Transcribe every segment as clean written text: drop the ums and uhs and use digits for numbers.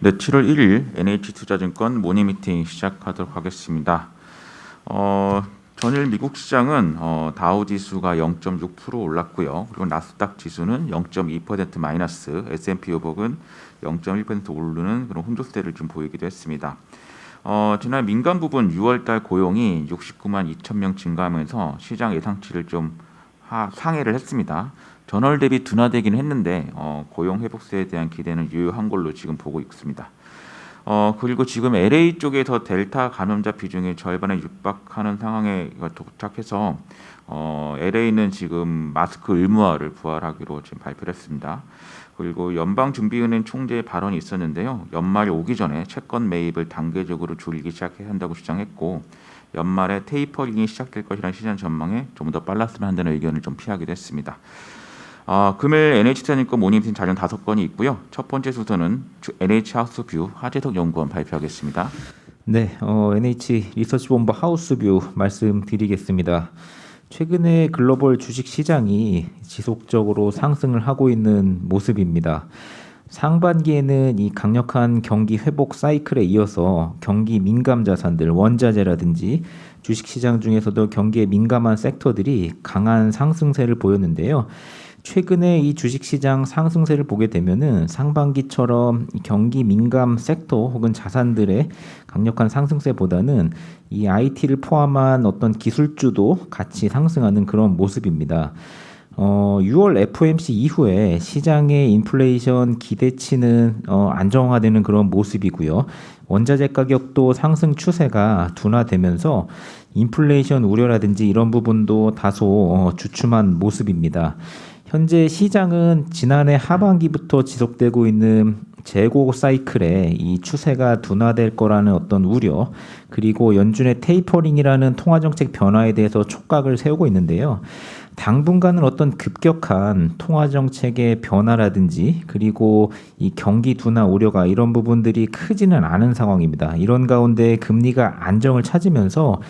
네, 7월 1일 NH투자증권 모닝미팅 시작하도록 하겠습니다. 전일 미국 시장은 다우지수가 0.6% 올랐고요. 그리고 나스닥 지수는 0.2% 마이너스, S&P 500은 0.1% 오르는 그런 혼조세를 좀 보이기도 했습니다. 지난 민간 부분 6월달 고용이 69만 2천 명 증가하면서 시장 예상치를 좀 상회를 했습니다. 전월 대비 둔화되기는 했는데 고용 회복세에 대한 기대는 유효한 걸로 지금 보고 있습니다. 그리고 지금 LA 쪽에서 델타 감염자 비중이 절반에 육박하는 상황에 도착해서 LA는 지금 마스크 의무화를 부활하기로 지금 발표를 했습니다. 그리고 연방준비은행 총재의 발언이 있었는데요. 연말이 오기 전에 채권 매입을 단계적으로 줄이기 시작해야 한다고 주장했고, 연말에 테이퍼링이 시작될 것이라는 시장 전망에 좀 더 빨랐으면 한다는 의견을 좀 피하기도 했습니다. 금일 NH투자증권 모닝팀 자료 5건이 있고요. 첫 번째 순서는 NH하우스뷰 하재석 연구원 발표하겠습니다. 네, NH 리서치본부 하우스뷰 말씀드리겠습니다. 최근에 글로벌 주식 시장이 지속적으로 상승을 하고 있는 모습입니다. 상반기에는 이 강력한 경기 회복 사이클에 이어서 경기 민감 자산들, 원자재라든지 주식시장 중에서도 경기에 민감한 섹터들이 강한 상승세를 보였는데요. 최근에 이 주식시장 상승세를 보게 되면은 상반기처럼 이 경기 민감 섹터 혹은 자산들의 강력한 상승세보다는 이 IT를 포함한 어떤 기술주도 같이 상승하는 그런 모습입니다. 6월 FOMC 이후에 시장의 인플레이션 기대치는 안정화되는 그런 모습이고요. 원자재 가격도 상승 추세가 둔화되면서 인플레이션 우려라든지 이런 부분도 다소 주춤한 모습입니다. 현재 시장은 지난해 하반기부터 지속되고 있는 재고 사이클에 이 추세가 둔화될 거라는 어떤 우려, 그리고 연준의 테이퍼링이라는 통화정책 변화에 대해서 촉각을 세우고 있는데요. 당분간은 어떤 급격한 통화정책의 변화라든지 그리고 이 경기 둔화 우려가 이런 부분들이 크지는 않은 상황입니다. 이런 가운데 금리가 안정을 찾으면서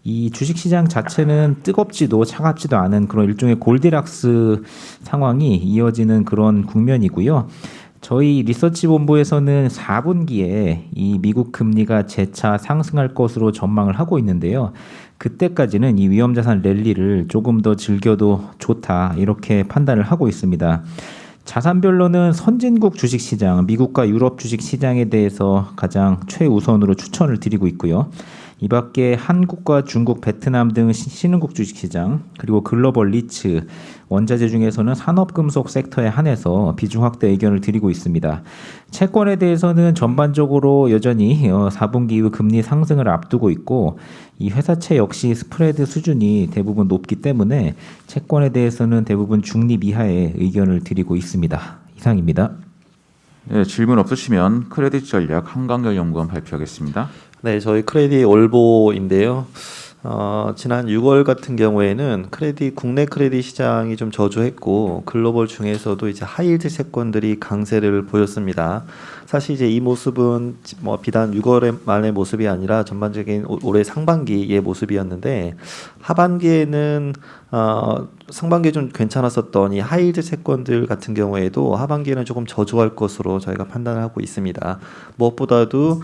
이 주식시장 자체는 뜨겁지도 차갑지도 않은 그런 일종의 골디락스 상황이 이어지는 그런 국면이고요. 저희 리서치 본부에서는 4분기에 이 미국 금리가 재차 상승할 것으로 전망을 하고 있는데요. 그때까지는 이 위험자산 랠리를 조금 더 즐겨도 좋다 이렇게 판단을 하고 있습니다. 자산별로는 선진국 주식시장, 미국과 유럽 주식시장에 대해서 가장 최우선으로 추천을 드리고 있고요. 이 밖에 한국과 중국, 베트남 등 신흥국 주식시장, 그리고 글로벌 리츠, 원자재 중에서는 산업금속 섹터에 한해서 비중 확대 의견을 드리고 있습니다. 채권에 대해서는 전반적으로 여전히 4분기 이후 금리 상승을 앞두고 있고, 이 회사채 역시 스프레드 수준이 대부분 높기 때문에 채권에 대해서는 대부분 중립 이하의 의견을 드리고 있습니다. 이상입니다. 네, 질문 없으시면 크레딧 전략 한강열 연구원 발표하겠습니다. 네, 저희 크레딧 올보인데요. 지난 6월 같은 경우에는 국내 크레딧 시장이 좀 저조했고 글로벌 중에서도 이제 하이힐드 채권들이 강세를 보였습니다. 사실 이제 이 모습은 비단 6월의 만의 모습이 아니라 전반적인 올해 상반기의 모습이었는데, 하반기에는 상반기에 좀 괜찮았었던 이 하이힐드 채권들 같은 경우에도 하반기에는 조금 저조할 것으로 저희가 판단을 하고 있습니다. 무엇보다도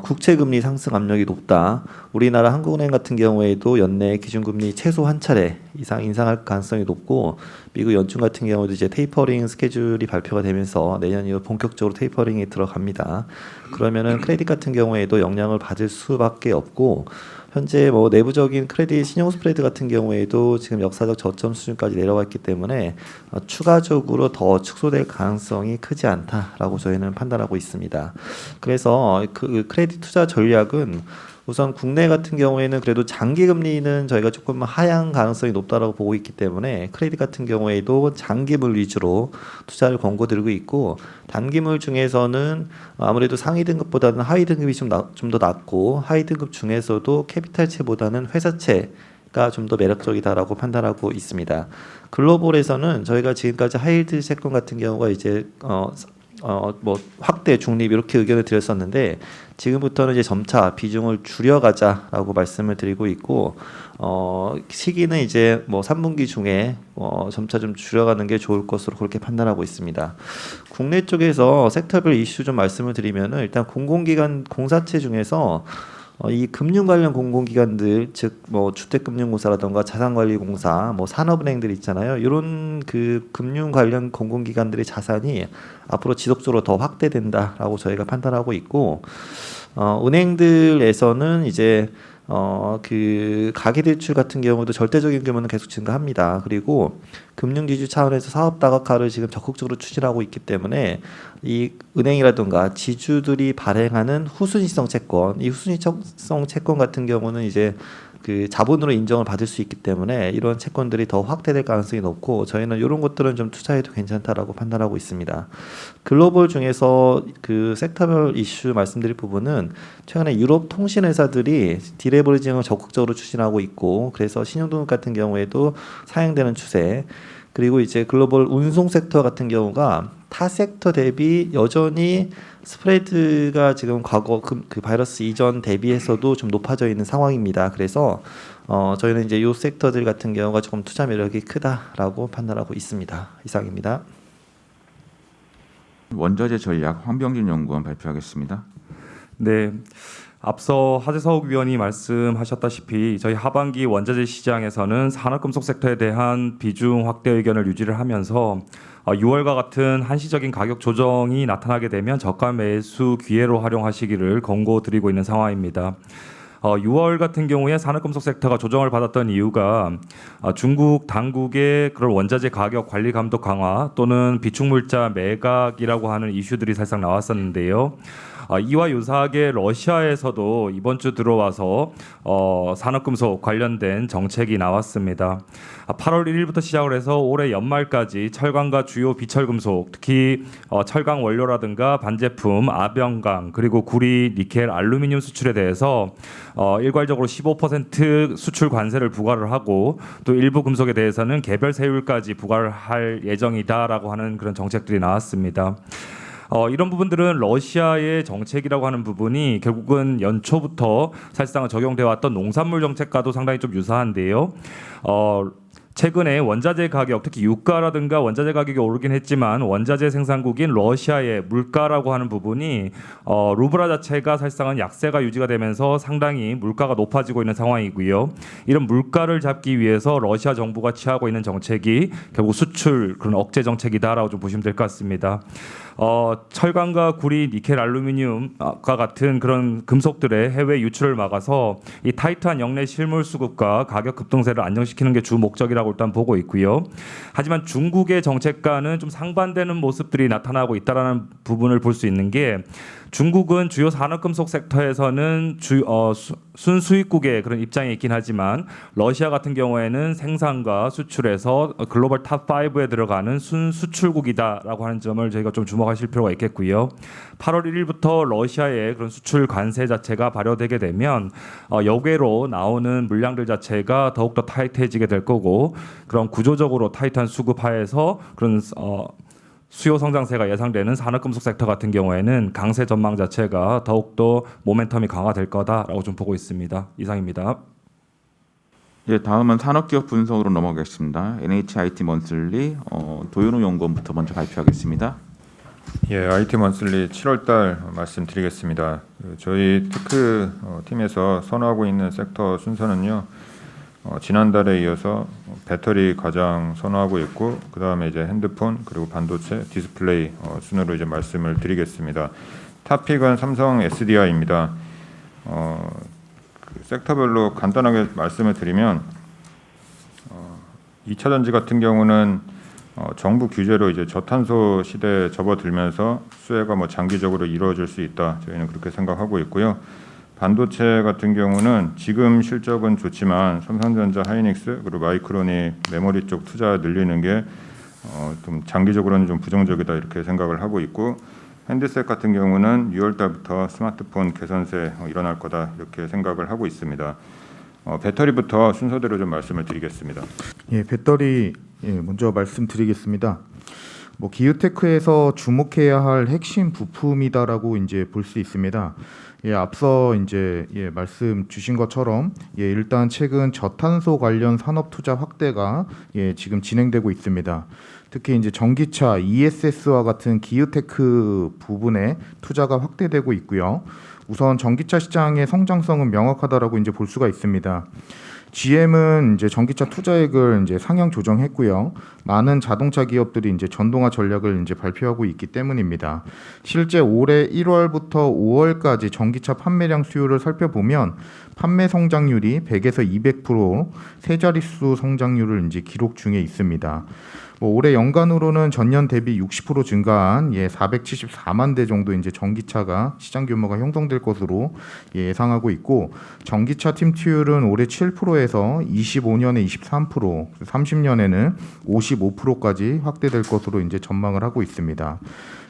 국채금리 상승 압력이 높다. 우리나라 한국은행 같은 경우에도 연내 기준금리 최소 한 차례 이상 인상할 가능성이 높고, 미국 연준 같은 경우도 이제 테이퍼링 스케줄이 발표가 되면서 내년 이후 본격적으로 테이퍼링이 들어갑니다. 그러면은 크레딧 같은 경우에도 영향을 받을 수밖에 없고, 현재 내부적인 크레딧 신용 스프레드 같은 경우에도 지금 역사적 저점 수준까지 내려와 있기 때문에 추가적으로 더 축소될 가능성이 크지 않다라고 저희는 판단하고 있습니다. 그래서 그 크레딧 투자 전략은 우선 국내 같은 경우에는 그래도 장기 금리는 저희가 조금 하향 가능성이 높다라고 보고 있기 때문에 크레딧 같은 경우에도 장기물 위주로 투자를 권고드리고 있고, 단기물 중에서는 아무래도 상위 등급보다는 하위 등급이 좀 더 낮고, 하위 등급 중에서도 캐피탈채보다는 회사채가 좀 더 매력적이다라고 판단하고 있습니다. 글로벌에서는 저희가 지금까지 하이힐드 채권 같은 경우가 이제 확대 중립 이렇게 의견을 드렸었는데, 지금부터는 이제 점차 비중을 줄여가자라고 말씀을 드리고 있고 시기는 이제 뭐 3분기 중에 점차 좀 줄여가는 게 좋을 것으로 그렇게 판단하고 있습니다. 국내 쪽에서 섹터별 이슈 좀 말씀을 드리면은 일단 공공기관 공사체 중에서 이 금융 관련 공공기관들 즉 뭐 주택금융공사라던가 자산관리공사 뭐 산업은행들 있잖아요. 이런 그 금융 관련 공공기관들의 자산이 앞으로 지속적으로 더 확대된다라고 저희가 판단하고 있고 은행들에서는 이제 그 가계대출 같은 경우도 절대적인 규모는 계속 증가합니다. 그리고 금융지주 차원에서 사업 다각화를 지금 적극적으로 추진하고 있기 때문에 이 은행이라든가 지주들이 발행하는 후순위성 채권, 이 후순위성 채권 같은 경우는 이제 그 자본으로 인정을 받을 수 있기 때문에 이런 채권들이 더 확대될 가능성이 높고 저희는 이런 것들은 좀 투자해도 괜찮다라고 판단하고 있습니다. 글로벌 중에서 그 섹터별 이슈 말씀드릴 부분은 최근에 유럽 통신 회사들이 디레버리징을 적극적으로 추진하고 있고 그래서 신용등급 같은 경우에도 사용되는 추세 그리고 이제 글로벌 운송 섹터 같은 경우가 타 섹터 대비 여전히 스프레드가 지금 과거 그 바이러스 이전 대비해서도 좀 높아져 있는 상황입니다. 그래서 저희는 이제 이 섹터들 같은 경우가 조금 투자 매력이 크다라고 판단하고 있습니다. 이상입니다. 원자재 전략 황병진 연구원 발표하겠습니다. 네. 앞서 하재석 위원이 말씀하셨다시피 저희 하반기 원자재 시장에서는 산업금속 섹터에 대한 비중 확대 의견을 유지를 하면서 6월과 같은 한시적인 가격 조정이 나타나게 되면 저가 매수 기회로 활용하시기를 권고드리고 있는 상황입니다. 6월 같은 경우에 산업금속 섹터가 조정을 받았던 이유가 중국 당국의 그런 원자재 가격 관리 감독 강화 또는 비축물자 매각이라고 하는 이슈들이 살짝 나왔었는데요. 이와 유사하게 러시아에서도 이번 주 들어와서 산업금속 관련된 정책이 나왔습니다. 8월 1일부터 시작을 해서 올해 연말까지 철강과 주요 비철금속, 특히 철강 원료라든가 반제품, 아병강, 그리고 구리, 니켈, 알루미늄 수출에 대해서 일괄적으로 15% 수출 관세를 부과를 하고 또 일부 금속에 대해서는 개별 세율까지 부과를 할 예정이다라고 하는 그런 정책들이 나왔습니다. 이런 부분들은 러시아의 정책이라고 하는 부분이 결국은 연초부터 사실상 적용되어 왔던 농산물 정책과도 상당히 좀 유사한데요. 최근에 원자재 가격, 특히 유가라든가 원자재 가격이 오르긴 했지만 원자재 생산국인 러시아의 물가라고 하는 부분이 루브라 자체가 사실상은 약세가 유지가 되면서 상당히 물가가 높아지고 있는 상황이고요. 이런 물가를 잡기 위해서 러시아 정부가 취하고 있는 정책이 결국 수출 그런 억제 정책이다라고 좀 보시면 될 것 같습니다. 철강과 구리, 니켈, 알루미늄과 같은 그런 금속들의 해외 유출을 막아서 이 타이트한 역내 실물 수급과 가격 급등세를 안정시키는 게 주 목적이라고 일단 보고 있고요. 하지만 중국의 정책과는 좀 상반되는 모습들이 나타나고 있다라는 부분을 볼 수 있는 게 중국은 주요 산업금속 섹터에서는 순수입국의 그런 입장이 있긴 하지만 러시아 같은 경우에는 생산과 수출에서 글로벌 탑 5에 들어가는 순수출국이다라고 하는 점을 저희가 좀 주목하실 필요가 있겠고요. 8월 1일부터 러시아의 그런 수출 관세 자체가 발효되게 되면 역외로 나오는 물량들 자체가 더욱더 타이트해지게 될 거고 그런 구조적으로 타이트한 수급 하에서 그런 수요 성장세가 예상되는 산업금속 섹터 같은 경우에는 강세 전망 자체가 더욱더 모멘텀이 강화될 거다라고 좀 보고 있습니다. 이상입니다. 예, 다음은 산업기업 분석으로 넘어가겠습니다. NHIT 먼슬리 도윤우 연구원부터 먼저 발표하겠습니다. 예, IT 먼슬리 7월달 말씀드리겠습니다. 저희 테크 팀에서 선호하고 있는 섹터 순서는요. 지난달에 이어서 배터리 가장 선호하고 있고 그 다음에 이제 핸드폰 그리고 반도체, 디스플레이 순으로 이제 말씀을 드리겠습니다. 탑픽은 삼성 SDI입니다. 그 섹터별로 간단하게 말씀을 드리면 2차 전지 같은 경우는 정부 규제로 이제 저탄소 시대에 접어들면서 수혜가 뭐 장기적으로 이루어질 수 있다. 저희는 그렇게 생각하고 있고요. 반도체 같은 경우는 지금 실적은 좋지만 삼성전자, 하이닉스 그리고 마이크론이 메모리 쪽 투자 늘리는 게 좀 장기적으로는 좀 부정적이다 이렇게 생각을 하고 있고 핸드셋 같은 경우는 6월 달부터 스마트폰 개선세 일어날 거다 이렇게 생각을 하고 있습니다. 배터리부터 순서대로 좀 말씀을 드리겠습니다. 예, 배터리 먼저 말씀드리겠습니다. 뭐 기후테크에서 주목해야 할 핵심 부품이다라고 이제 볼 수 있습니다. 예, 앞서 이제 말씀 주신 것처럼 일단 최근 저탄소 관련 산업 투자 확대가 지금 진행되고 있습니다. 특히 이제 전기차, ESS와 같은 기후테크 부분에 투자가 확대되고 있고요. 우선 전기차 시장의 성장성은 명확하다라고 이제 볼 수가 있습니다. GM은 이제 전기차 투자액을 이제 상향 조정했고요. 많은 자동차 기업들이 이제 전동화 전략을 이제 발표하고 있기 때문입니다. 실제 올해 1월부터 5월까지 전기차 판매량 수요를 살펴보면 판매 성장률이 100에서 200% 세 자릿수 성장률을 이제 기록 중에 있습니다. 올해 연간으로는 전년 대비 60% 증가한 474만 대 정도 이제 전기차가 시장 규모가 형성될 것으로 예상하고 있고, 전기차 팀투율은 올해 7%에서 25년에 23%, 30년에는 55%까지 확대될 것으로 이제 전망을 하고 있습니다.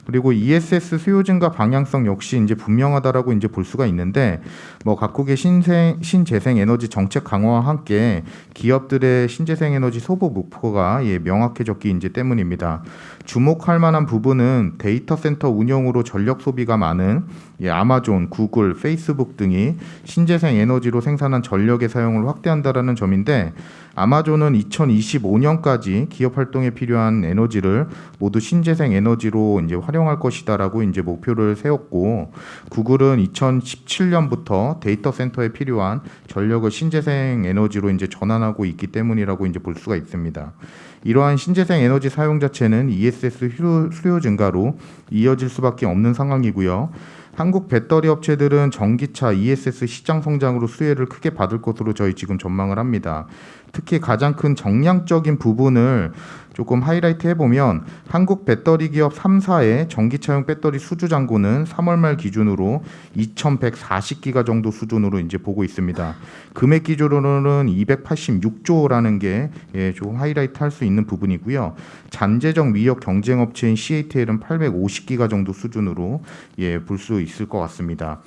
그리고 ESS 수요 증가 방향성 역시 이제 분명하다라고 이제 볼 수가 있는데, 뭐 각국의 신재생 에너지 정책 강화와 함께 기업들의 신재생 에너지 소보 목표가 명확해졌기 이제 때문입니다. 주목할 만한 부분은 데이터 센터 운영으로 전력 소비가 많은 아마존, 구글, 페이스북 등이 신재생 에너지로 생산한 전력의 사용을 확대한다라는 점인데, 아마존은 2025년까지 기업 활동에 필요한 에너지를 모두 신재생 에너지로 이제 활용할 것이다라고 이제 목표를 세웠고, 구글은 2017년부터 데이터 센터에 필요한 전력을 신재생 에너지로 이제 전환하고 있기 때문이라고 이제 볼 수가 있습니다. 이러한 신재생 에너지 사용 자체는 ESS 수요 증가로 이어질 수밖에 없는 상황이고요. 한국 배터리 업체들은 전기차 ESS 시장 성장으로 수혜를 크게 받을 것으로 저희 지금 전망을 합니다. 특히 가장 큰 정량적인 부분을 조금 하이라이트 해보면, 한국 배터리 기업 3사의 전기차용 배터리 수주 잔고는 3월 말 기준으로 2,140기가 정도 수준으로 이제 보고 있습니다. 금액 기준으로는 286조라는 게 좀 하이라이트 할 수 있는 부분이고요. 잠재적 위협 경쟁 업체인 CATL은 850기가 정도 수준으로 볼 수 있을 것 같습니다.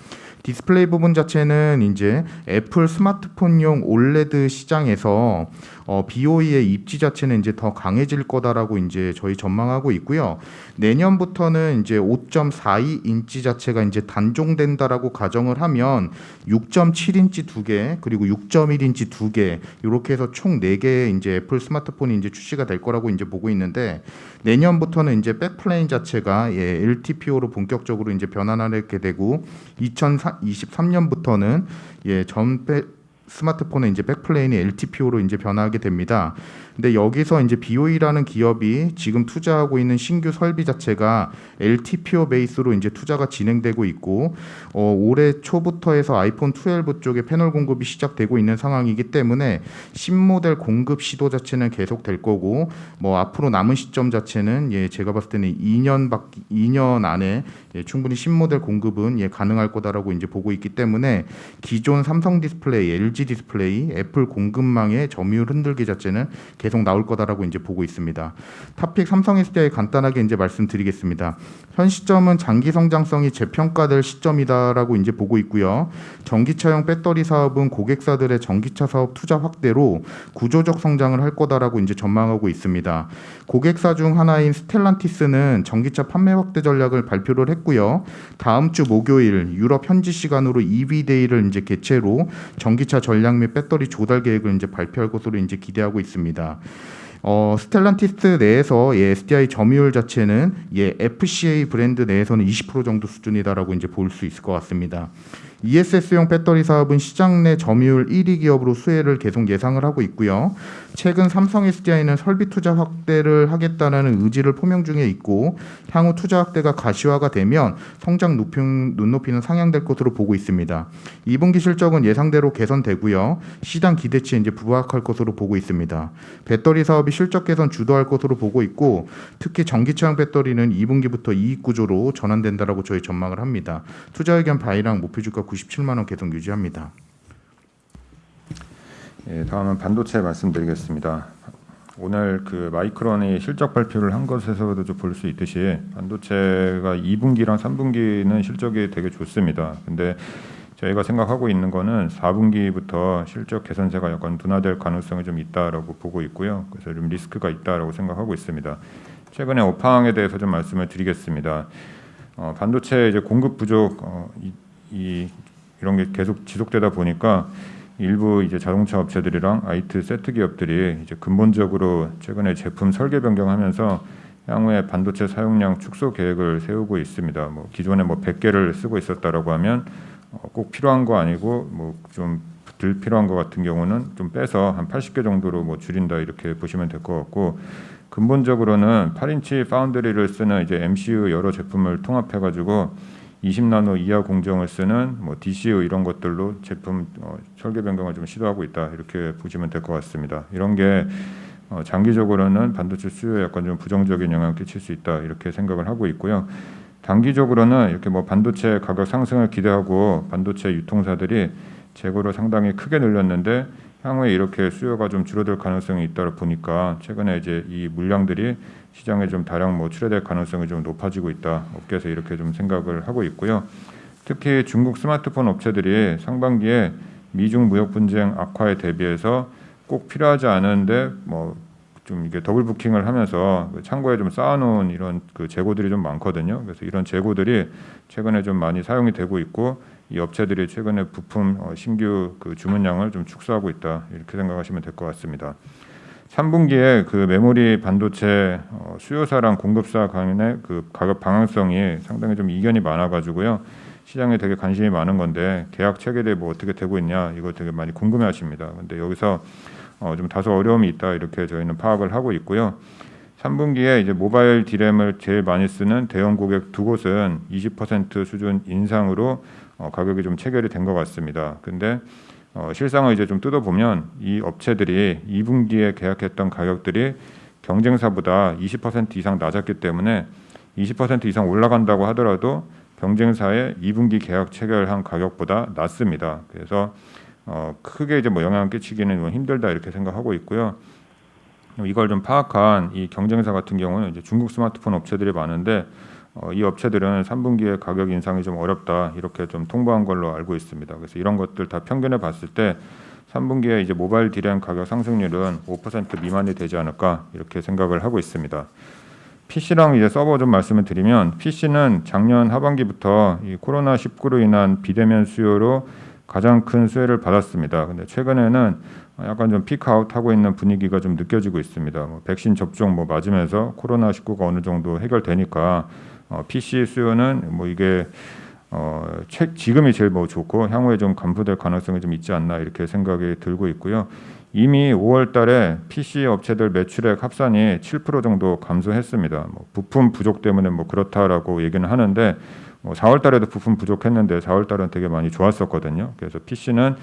디스플레이 부분 자체는 이제 애플 스마트폰용 올레드 시장에서 BOE의 입지 자체는 이제 더 강해질 거다라고 이제 저희 전망하고 있고요. 내년부터는 이제 5.42인치 자체가 이제 단종된다라고 가정을 하면 6.7인치 2개, 그리고 6.1인치 2개, 이렇게 해서 총 4개의 이제 애플 스마트폰이 이제 출시가 될 거라고 이제 보고 있는데, 내년부터는 이제 백플레인 자체가 LTPO로 본격적으로 이제 변환하게 되고, 2023년부터는 전 스마트폰의 이제 백플레인이 LTPO로 이제 변화하게 됩니다. 근데 여기서 이제 BOE라는 기업이 지금 투자하고 있는 신규 설비 자체가 LTPO 베이스로 이제 투자가 진행되고 있고, 올해 초부터 해서 아이폰 12 쪽에 패널 공급이 시작되고 있는 상황이기 때문에 신모델 공급 시도 자체는 계속될 거고, 뭐 앞으로 남은 시점 자체는 제가 봤을 때는 2년 안에 충분히 신모델 공급은 가능할 거다라고 이제 보고 있기 때문에, 기존 삼성 디스플레이, LG 디스플레이, 애플 공급망의 점유율 흔들기 자체는 계속 나올 거다라고 이제 보고 있습니다. 탑픽 삼성 SDI 간단하게 이제 말씀드리겠습니다. 현 시점은 장기 성장성이 재평가될 시점이다라고 이제 보고 있고요. 전기차용 배터리 사업은 고객사들의 전기차 사업 투자 확대로 구조적 성장을 할 거다라고 이제 전망하고 있습니다. 고객사 중 하나인 스텔란티스는 전기차 판매 확대 전략을 발표를 했고요. 다음 주 목요일 유럽 현지 시간으로 EV 데이를 이제 개최로 전기차 전략 및 배터리 조달 계획을 이제 발표할 것으로 이제 기대하고 있습니다. 스텔란티스 내에서 SDI 점유율 자체는 FCA 브랜드 내에서는 20% 정도 수준이다라고 이제 볼 수 있을 것 같습니다. ESS용 배터리 사업은 시장 내 점유율 1위 기업으로 수혜를 계속 예상을 하고 있고요. 최근 삼성 SDI는 설비 투자 확대를 하겠다는 의지를 표명 중에 있고, 향후 투자 확대가 가시화가 되면 성장 눈높이는 상향될 것으로 보고 있습니다. 2분기 실적은 예상대로 개선되고요. 시장 기대치에 이제 부합할 것으로 보고 있습니다. 배터리 사업이 실적 개선 주도할 것으로 보고 있고, 특히 전기차용 배터리는 2분기부터 이익 구조로 전환된다라고 저희 전망을 합니다. 투자 의견 바이랑 목표주가 97만 원 계속 유지합니다. 다음은 반도체 말씀드리겠습니다. 오늘 그 마이크론이 실적 발표를 한 것에서도 좀 볼 수 있듯이 반도체가 2분기랑 3분기는 실적이 되게 좋습니다. 근데 저희가 생각하고 있는 거는 4분기부터 실적 개선세가 약간 둔화될 가능성이 좀 있다라고 보고 있고요. 그래서 좀 리스크가 있다라고 생각하고 있습니다. 최근에 업황에 대해서 좀 말씀을 드리겠습니다. 반도체 이제 공급 부족 이런 게 계속 지속되다 보니까 일부 이제 자동차 업체들이랑 IT 세트 기업들이 이제 근본적으로 최근에 제품 설계 변경하면서 향후에 반도체 사용량 축소 계획을 세우고 있습니다. 뭐 기존에 뭐 100개를 쓰고 있었다라고 하면 꼭 필요한 거 아니고 뭐 좀 덜 필요한 거 같은 경우는 좀 빼서 한 80개 정도로 뭐 줄인다 이렇게 보시면 될 것 같고, 근본적으로는 8인치 파운드리를 쓰는 이제 MCU 여러 제품을 통합해 가지고 20나노 이하 공정을 쓰는 뭐 DCU 이런 것들로 제품 설계 변경을 좀 시도하고 있다 이렇게 보시면 될 것 같습니다. 이런 게 장기적으로는 반도체 수요에 약간 좀 부정적인 영향을 끼칠 수 있다 이렇게 생각을 하고 있고요. 단기적으로는 이렇게 뭐 반도체 가격 상승을 기대하고 반도체 유통사들이 재고를 상당히 크게 늘렸는데 향후에 이렇게 수요가 좀 줄어들 가능성이 있다 보니까 최근에 이제 이 물량들이 시장에 좀 다량 뭐 출하될 가능성이 좀 높아지고 있다. 업계에서 이렇게 좀 생각을 하고 있고요. 특히 중국 스마트폰 업체들이 상반기에 미중 무역 분쟁 악화에 대비해서 꼭 필요하지 않은데 뭐 좀 이게 더블 부킹을 하면서 창고에 좀 쌓아놓은 이런 그 재고들이 좀 많거든요. 그래서 이런 재고들이 최근에 좀 많이 사용이 되고 있고, 이 업체들이 최근에 부품 신규 그 주문량을 좀 축소하고 있다 이렇게 생각하시면 될 것 같습니다. 3분기에 그 메모리 반도체 수요사랑 공급사 간의 그 가격 방향성이 상당히 좀 이견이 많아가지고요. 시장에 되게 관심이 많은 건데 계약 체결이 뭐 어떻게 되고 있냐 이거 되게 많이 궁금해하십니다. 근데 여기서 좀 다소 어려움이 있다 이렇게 저희는 파악을 하고 있고요. 3분기에 이제 모바일 디램을 제일 많이 쓰는 대형 고객 두 곳은 20% 수준 인상으로 가격이 좀 체결이 된 것 같습니다. 근데 실상을 이제 좀 뜯어보면 이 업체들이 2분기에 계약했던 가격들이 경쟁사보다 20% 이상 낮았기 때문에 20% 이상 올라간다고 하더라도 경쟁사의 2분기 계약 체결한 가격보다 낮습니다. 그래서 크게 이제 뭐 영향을 끼치기는 힘들다 이렇게 생각하고 있고요. 이걸 좀 파악한 이 경쟁사 같은 경우는 이제 중국 스마트폰 업체들이 많은데 이 업체들은 3분기에 가격 인상이 좀 어렵다 이렇게 좀 통보한 걸로 알고 있습니다. 그래서 이런 것들 다 평균해 봤을 때 3분기에 이제 모바일 디램 가격 상승률은 5% 미만이 되지 않을까 이렇게 생각을 하고 있습니다. PC랑 이제 서버 좀 말씀을 드리면, PC는 작년 하반기부터 이 코로나19로 인한 비대면 수요로 가장 큰 수혜를 받았습니다. 근데 최근에는 약간 좀 피크아웃하고 있는 분위기가 좀 느껴지고 있습니다. 뭐 백신 접종 뭐 맞으면서 코로나19가 어느 정도 해결되니까 PC 수요는 뭐 이게 지금이 제일 뭐 좋고 향후에 좀 감소될 가능성이 좀 있지 않나 이렇게 생각이 들고 있고요. 이미 5월달에 PC 업체들 매출액 합산이 7% 정도 감소했습니다. 뭐 부품 부족 때문에 뭐 그렇다라고 얘기는 하는데 4월달에도 부품 부족했는데 4월달은 되게 많이 좋았었거든요. 그래서 PC는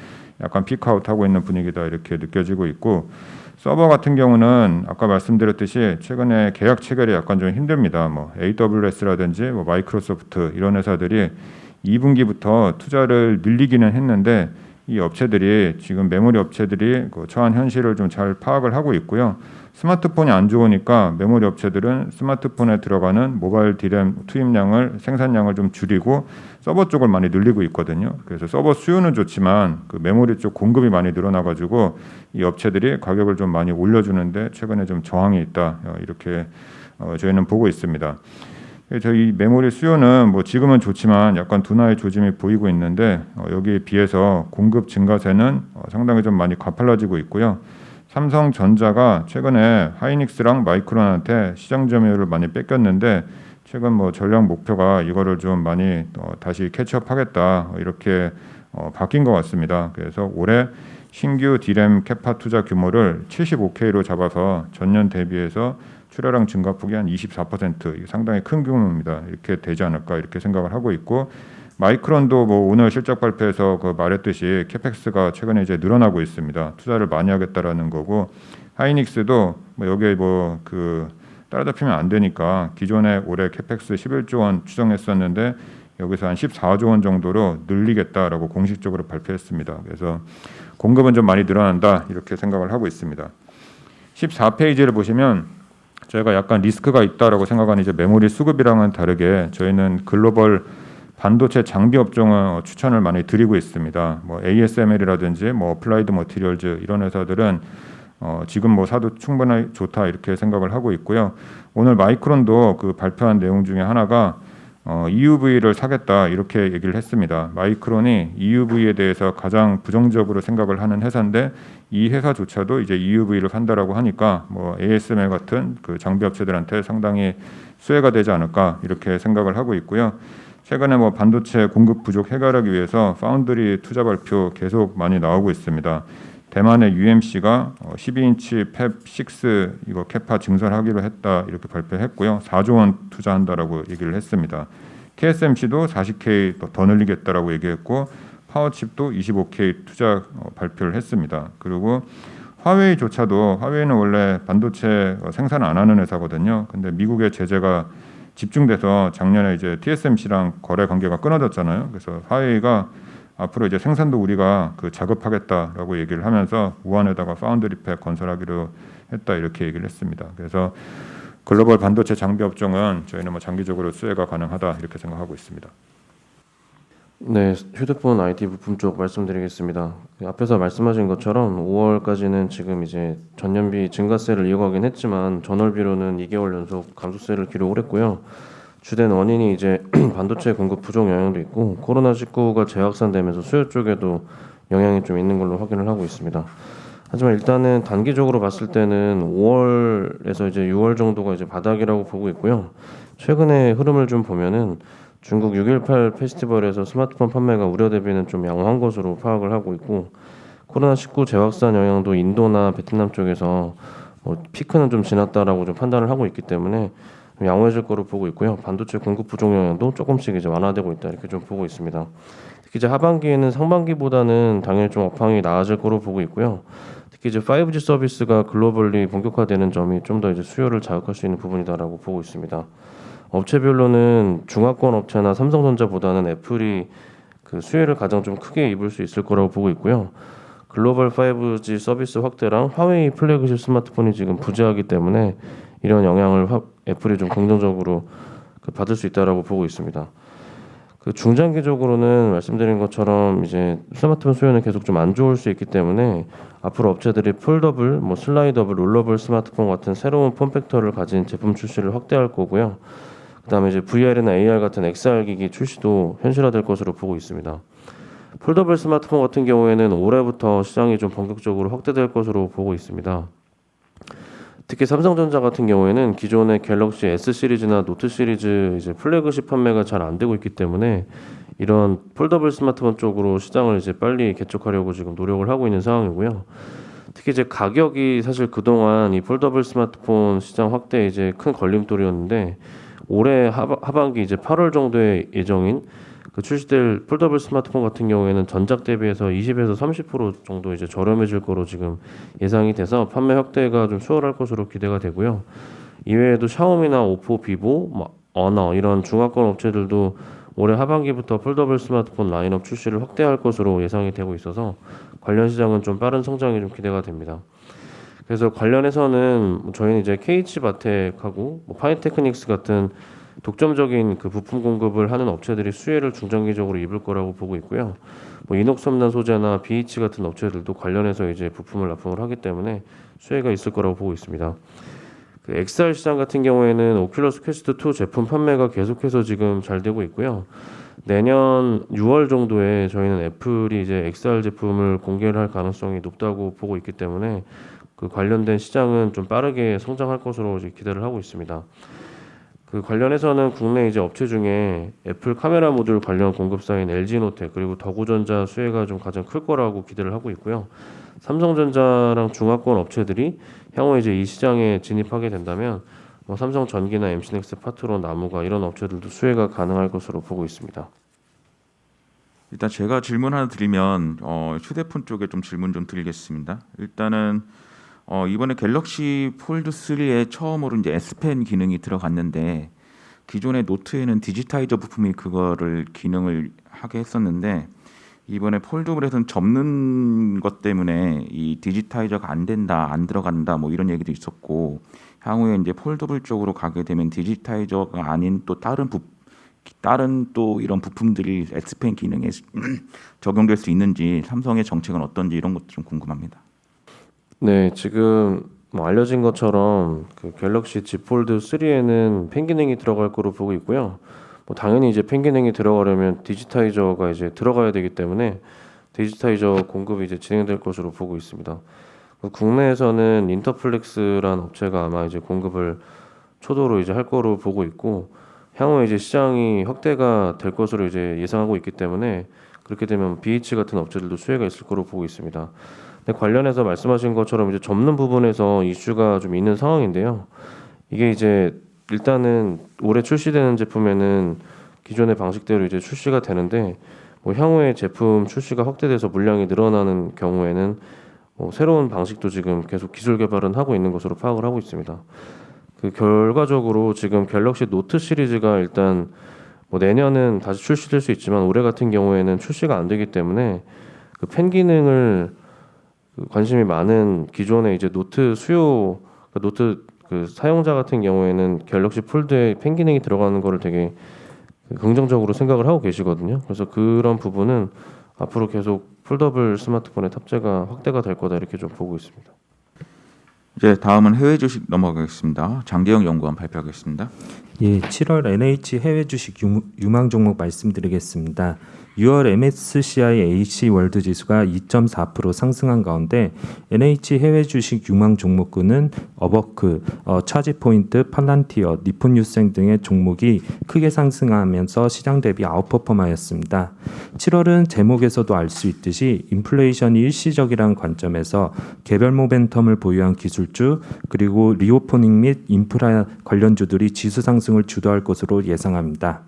약간 피크아웃하고 있는 분위기다 이렇게 느껴지고 있고, 서버 같은 경우는 아까 말씀드렸듯이 최근에 계약 체결이 약간 좀 힘듭니다. 뭐 AWS라든지 뭐 마이크로소프트 이런 회사들이 2분기부터 투자를 늘리기는 했는데 이 업체들이 지금 메모리 업체들이 그 처한 현실을 좀 잘 파악을 하고 있고요. 스마트폰이 안 좋으니까 메모리 업체들은 스마트폰에 들어가는 모바일 디램 투입량을 생산량을 좀 줄이고 서버 쪽을 많이 늘리고 있거든요. 그래서 서버 수요는 좋지만 그 메모리 쪽 공급이 많이 늘어나가지고 이 업체들이 가격을 좀 많이 올려주는데 최근에 좀 저항이 있다 이렇게 저희는 보고 있습니다. 저희 메모리 수요는 뭐 지금은 좋지만 약간 둔화의 조짐이 보이고 있는데 여기에 비해서 공급 증가세는 상당히 좀 많이 가팔라지고 있고요. 삼성전자가 최근에 하이닉스랑 마이크론한테 시장 점유율을 많이 뺏겼는데 최근 뭐 전략 목표가 이거를 좀 많이 다시 캐치업하겠다 이렇게 바뀐 것 같습니다. 그래서 올해 신규 디램 캐파 투자 규모를 75K로 잡아서 전년 대비해서 출하량 증가폭이 한 24%, 상당히 큰 규모입니다. 이렇게 되지 않을까 이렇게 생각을 하고 있고, 마이크론도 뭐 오늘 실적 발표에서 그 말했듯이 캐펙스가 최근에 이제 늘어나고 있습니다. 투자를 많이 하겠다라는 거고, 하이닉스도 뭐 여기에 뭐 그 따라잡히면 안 되니까 기존에 올해 캐펙스 11조 원 추정했었는데 여기서 한 14조 원 정도로 늘리겠다라고 공식적으로 발표했습니다. 그래서 공급은 좀 많이 늘어난다 이렇게 생각을 하고 있습니다. 14페이지를 보시면 저희가 약간 리스크가 있다라고 생각하는 이제 메모리 수급이랑은 다르게 저희는 글로벌 반도체 장비 업종을 추천을 많이 드리고 있습니다. 뭐 ASML이라든지 뭐 어플라이드 머티리얼즈 이런 회사들은 지금 뭐 사도 충분히 좋다 이렇게 생각을 하고 있고요. 오늘 마이크론도 그 발표한 내용 중에 하나가 EUV를 사겠다 이렇게 얘기를 했습니다. 마이크론이 EUV에 대해서 가장 부정적으로 생각을 하는 회사인데 이 회사조차도 이제 EUV를 산다라고 하니까 뭐 ASML 같은 그 장비 업체들한테 상당히 수혜가 되지 않을까 이렇게 생각을 하고 있고요. 최근에 뭐 반도체 공급 부족 해결하기 위해서 파운드리 투자 발표 계속 많이 나오고 있습니다. 대만의 UMC가 12인치 팹6 이거 캐파 증설하기로 했다 이렇게 발표했고요. 4조 원 투자한다라고 얘기를 했습니다. TSMC도 40K 더 늘리겠다라고 얘기했고 파워칩도 25K 투자 발표를 했습니다. 그리고 화웨이조차도 화웨이는 원래 반도체 생산 안 하는 회사거든요. 근데 미국의 제재가 집중돼서 작년에 이제 TSMC랑 거래 관계가 끊어졌잖아요. 그래서 화웨이가 앞으로 이제 생산도 우리가 그 작업하겠다라고 얘기를 하면서 우한에다가 파운드리 팹 건설하기로 했다 이렇게 얘기를 했습니다. 그래서 글로벌 반도체 장비 업종은 저희는 뭐 장기적으로 수혜가 가능하다 이렇게 생각하고 있습니다. 네, 휴대폰 IT 부품 쪽 말씀드리겠습니다. 앞에서 말씀하신 것처럼 5월까지는 지금 이제 전년비 증가세를 이어가긴 했지만 전월비로는 2개월 연속 감소세를 기록을 했고요. 주된 원인이 이제 반도체 공급 부족 영향도 있고 코로나19가 재확산되면서 수요 쪽에도 영향이 좀 있는 걸로 확인을 하고 있습니다. 하지만 일단은 단기적으로 봤을 때는 5월에서 이제 6월 정도가 이제 바닥이라고 보고 있고요. 최근의 흐름을 좀 보면은 중국 6.18 페스티벌에서 스마트폰 판매가 우려 대비는 좀 양호한 것으로 파악을 하고 있고 코로나19 재확산 영향도 인도나 베트남 쪽에서 피크는 좀 지났다라고 좀 판단을 하고 있기 때문에 양호해질 거로 보고 있고요. 반도체 공급 부족 영향도 조금씩 이제 완화되고 있다 이렇게 좀 보고 있습니다. 특히 이제 하반기에는 상반기보다는 당연히 좀 업황이 나아질 거로 보고 있고요. 특히 이제 5G 서비스가 글로벌리 본격화되는 점이 좀 더 이제 수요를 자극할 수 있는 부분이다라고 보고 있습니다. 업체별로는 중화권 업체나 삼성전자보다는 애플이 그 수혜를 가장 좀 크게 입을 수 있을 거라고 보고 있고요. 글로벌 5G 서비스 확대랑 화웨이 플래그십 스마트폰이 지금 부재하기 때문에 이런 영향을 애플이 좀 긍정적으로 받을 수 있다라고 보고 있습니다. 그 중장기적으로는 말씀드린 것처럼 이제 스마트폰 수요는 계속 좀 안 좋을 수 있기 때문에 앞으로 업체들이 폴더블, 뭐 슬라이더블, 롤러블 스마트폰 같은 새로운 폼팩터를 가진 제품 출시를 확대할 거고요. 그다음에 이제 VR이나 AR 같은 XR 기기 출시도 현실화될 것으로 보고 있습니다. 폴더블 스마트폰 같은 경우에는 올해부터 시장이 좀 본격적으로 확대될 것으로 보고 있습니다. 특히 삼성전자 같은 경우에는 기존의 갤럭시 S 시리즈나 노트 시리즈 이제 플래그십 판매가 잘 안 되고 있기 때문에 이런 폴더블 스마트폰 쪽으로 시장을 이제 빨리 개척하려고 지금 노력을 하고 있는 상황이고요. 특히 이제 가격이 사실 그동안 이 폴더블 스마트폰 시장 확대에 이제 큰 걸림돌이었는데 올해 하반기 이제 8월 정도의 예정인 그 출시될 폴더블 스마트폰 같은 경우에는 전작 대비해서 20에서 30% 정도 이제 저렴해질 거로 지금 예상이 돼서 판매 확대가 좀 수월할 것으로 기대가 되고요. 이외에도 샤오미나 오포, 비보, 어너 이런 중화권 업체들도 올해 하반기부터 폴더블 스마트폰 라인업 출시를 확대할 것으로 예상이 되고 있어서 관련 시장은 좀 빠른 성장이 좀 기대가 됩니다. 그래서 관련해서는 저희는 이제 KH바텍하고 파이테크닉스 같은 독점적인 그 부품 공급을 하는 업체들이 수혜를 중장기적으로 입을 거라고 보고 있고요. 이녹섬난 소재나 BH 같은 업체들도 관련해서 이제 부품을 납품을 하기 때문에 수혜가 있을 거라고 보고 있습니다. 그 XR 시장 같은 경우에는 오큘러스 퀘스트 2 제품 판매가 계속해서 지금 잘 되고 있고요. 내년 6월 정도에 저희는 애플이 이제 XR 제품을 공개를 할 가능성이 높다고 보고 있기 때문에 그 관련된 시장은 좀 빠르게 성장할 것으로 이제 기대를 하고 있습니다. 그 관련해서는 국내 이제 업체 중에 애플 카메라 모듈 관련 공급사인 LG노텍 그리고 더구전자 수혜가 좀 가장 클 거라고 기대를 하고 있고요. 삼성전자랑 중화권 업체들이 향후 이제 이 시장에 진입하게 된다면 삼성전기나 MC넥스, 파트론, 나무가 이런 업체들도 수혜가 가능할 것으로 보고 있습니다. 일단 제가 질문 하나 드리면 휴대폰 쪽에 좀 질문 좀 드리겠습니다. 일단은 이번에 갤럭시 폴드 3에 처음으로 이제 S펜 기능이 들어갔는데 기존의 노트에는 디지타이저 부품이 그거를 기능을 하게 했었는데 이번에 폴더블에서는 접는 것 때문에 이 디지타이저가 안 된다, 안 들어간다 뭐 이런 얘기도 있었고 향후에 이제 폴더블 쪽으로 가게 되면 디지타이저가 아닌 또 다른 또 이런 부품들이 S펜 기능에 적용될 수 있는지 삼성의 정책은 어떤지 이런 것도 좀 궁금합니다. 네, 지금 뭐 알려진 것처럼 그 갤럭시 Z 폴드 3에는 펜 기능이 들어갈 거로 보고 있고요. 뭐 당연히 이제 펜 기능이 들어가려면 디지타이저가 이제 들어가야 되기 때문에 디지타이저 공급이 이제 진행될 것으로 보고 있습니다. 국내에서는 인터플렉스라는 업체가 아마 이제 공급을 초도로 이제 할 거로 보고 있고, 향후에 이제 시장이 확대가 될 것으로 이제 예상하고 있기 때문에 그렇게 되면 BH 같은 업체들도 수혜가 있을 거로 보고 있습니다. 근데 관련해서 말씀하신 것처럼 이제 접는 부분에서 이슈가 좀 있는 상황인데요. 이게 이제 일단은 올해 출시되는 제품에는 기존의 방식대로 이제 출시가 되는데, 뭐 향후에 제품 출시가 확대돼서 물량이 늘어나는 경우에는 새로운 방식도 지금 계속 기술 개발은 하고 있는 것으로 파악을 하고 있습니다. 그 결과적으로 지금 갤럭시 노트 시리즈가 일단 뭐 내년은 다시 출시될 수 있지만 올해 같은 경우에는 출시가 안 되기 때문에 그 펜 기능을 관심이 많은 기존의 이제 노트 수요, 노트 그 사용자 같은 경우에는 갤럭시 폴드에 펜 기능이 들어가는 거를 되게 긍정적으로 생각을 하고 계시거든요. 그래서 그런 부분은 앞으로 계속 폴더블 스마트폰의 탑재가 확대가 될 거다 이렇게 좀 보고 있습니다. 이제 다음은 해외 주식 넘어가겠습니다. 장대영 연구원 발표하겠습니다. 예, 7월 NH 해외 주식 유망 종목 말씀드리겠습니다. 6월 MSCI AC 월드 지수가 2.4% 상승한 가운데 NH 해외 주식 유망 종목군은 어버크, 차지포인트, 팔란티어, 니폰유생 등의 종목이 크게 상승하면서 시장 대비 아웃퍼폼하였습니다. 7월은 제목에서도 알 수 있듯이 인플레이션이 일시적이라는 관점에서 개별 모멘텀을 보유한 기술주 그리고 리오포닝 및 인프라 관련주들이 지수 상승을 주도할 것으로 예상합니다.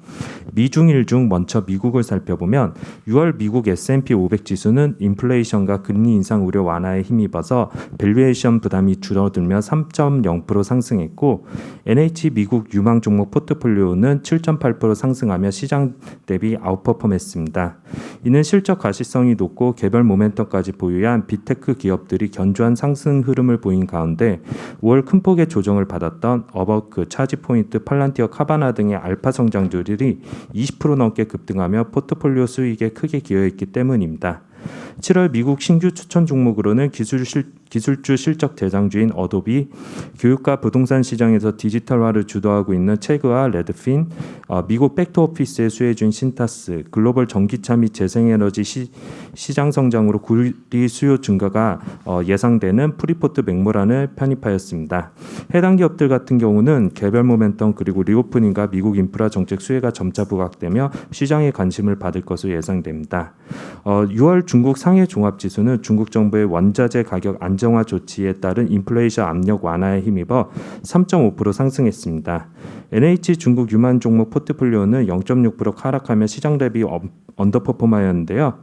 미중일 중 먼저 미국을 살펴보면 6월 미국 S&P 500 지수는 인플레이션과 금리 인상 우려 완화에 힘입어서 밸류에이션 부담이 줄어들며 3.0% 상승했고, NH 미국 유망 종목 포트폴리오는 7.8% 상승하며 시장 대비 아웃퍼폼했습니다. 이는 실적 가시성이 높고 개별 모멘텀까지 보유한 빅테크 기업들이 견조한 상승 흐름을 보인 가운데 5월 큰 폭의 조정을 받았던 어버크, 차지포인트, 팔란티어, 카바나 등의 알파 성장주들이 20% 넘게 급등하며 포트폴리오 수익에 크게 기여했기 때문입니다. 7월 미국 신규 추천 종목으로는 기술주 실적 대장주인 어도비, 교육과 부동산 시장에서 디지털화를 주도하고 있는 체그와 레드핀, 미국 백투오피스의 수혜주인 신타스, 글로벌 전기차 및 재생에너지 시장 성장으로 구리 수요 증가가 예상되는 프리포트 맥모란을 편입하였습니다. 해당 기업들 같은 경우는 개별 모멘텀 그리고 리오프닝과 미국 인프라 정책 수혜가 점차 부각되며 시장의 관심을 받을 것으로 예상됩니다. 6월 중국 상해 종합지수는 중국 정부의 원자재 가격 안정화 조치에 따른 인플레이션 압력 완화에 힘입어 3.5% 상승했습니다. NH 중국 유망 종목 포트폴리오는 0.6% 하락하며 시장 대비 언더퍼폼하였는데요.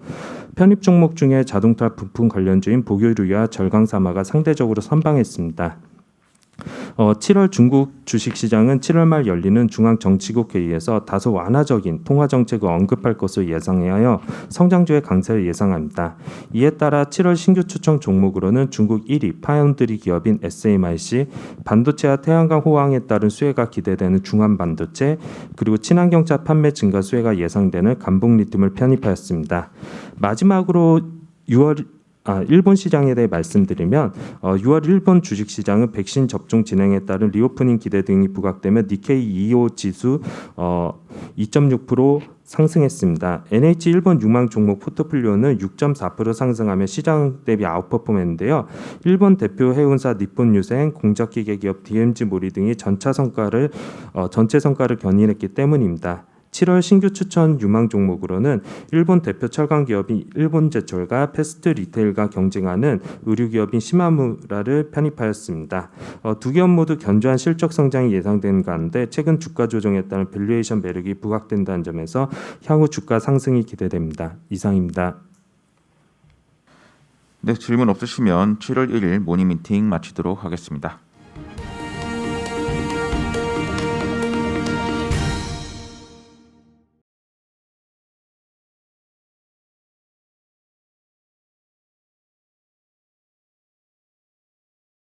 편입 종목 중에 자동차 부품 관련주인 보교류와 절강사마가 상대적으로 선방했습니다. 7월 중국 주식시장은 7월 말 열리는 중앙정치국 회의에서 다소 완화적인 통화정책을 언급할 것으로 예상하여 성장주의 강세를 예상합니다. 이에 따라 7월 신규 추천 종목으로는 중국 1위 파운드리 기업인 SMIC, 반도체와 태양광 호황에 따른 수혜가 기대되는 중환반도체, 그리고 친환경차 판매 증가 수혜가 예상되는 감봉리튬을 편입하였습니다. 마지막으로 일본 시장에 대해 말씀드리면 6월 일본 주식시장은 백신 접종 진행에 따른 리오프닝 기대 등이 부각되며 니케이 25 지수 2.6% 상승했습니다. NH 일본 유망 종목 포트폴리오는 6.4% 상승하며 시장 대비 아웃퍼폼했는데요. 일본 대표 해운사 니폰유생, 공작기계 기업 DMG 모리 등이 전체 성과를 견인했기 때문입니다. 7월 신규 추천 유망 종목으로는 일본 대표 철강 기업인 일본제철과 패스트 리테일과 경쟁하는 의류 기업인 시마무라를 편입하였습니다. 두 기업 모두 견조한 실적 성장이 예상되는 가운데 최근 주가 조정에 따른 밸류에이션 매력이 부각된다는 점에서 향후 주가 상승이 기대됩니다. 이상입니다. 네, 질문 없으시면 7월 1일 모닝미팅 마치도록 하겠습니다.